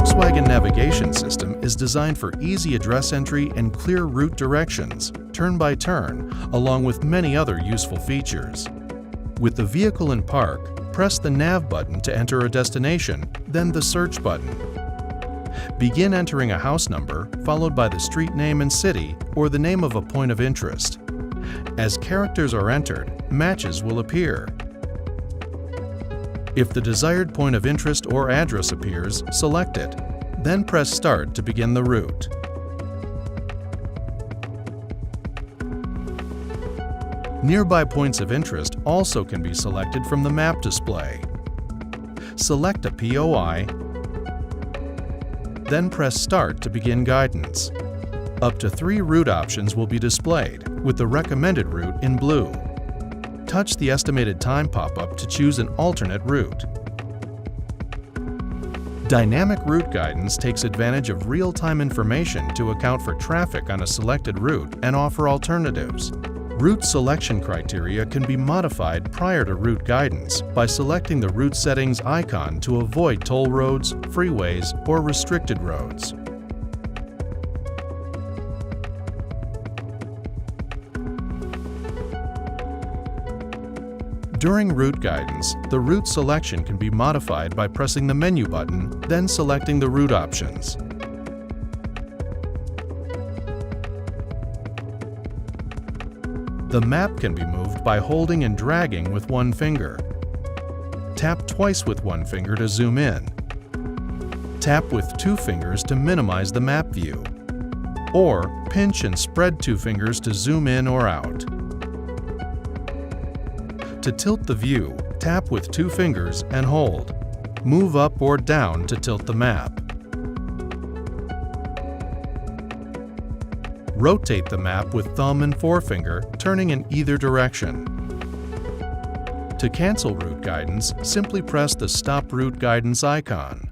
Volkswagen navigation system is designed for easy address entry and clear route directions, turn by turn, along with many other useful features. With the vehicle in park, press the Nav button to enter a destination, then the Search button. Begin entering a house number, followed by the street name and city, or the name of a point of interest. As characters are entered, matches will appear. If the desired point of interest or address appears, select it. Then press Start to begin the route. Nearby points of interest also can be selected from the map display. Select a POI, then press Start to begin guidance. Up to 3 route options will be displayed, with the recommended route in blue. Touch the estimated time pop-up to choose an alternate route. Dynamic route guidance takes advantage of real-time information to account for traffic on a selected route and offer alternatives. Route selection criteria can be modified prior to route guidance by selecting the route settings icon to avoid toll roads, freeways, or restricted roads. During route guidance, the route selection can be modified by pressing the menu button, then selecting the route options. The map can be moved by holding and dragging with one finger. Tap twice with one finger to zoom in. Tap with 2 fingers to minimize the map view. Or pinch and spread 2 fingers to zoom in or out. To tilt the view, tap with 2 fingers and hold. Move up or down to tilt the map. Rotate the map with thumb and forefinger, turning in either direction. To cancel route guidance, simply press the Stop Route Guidance icon.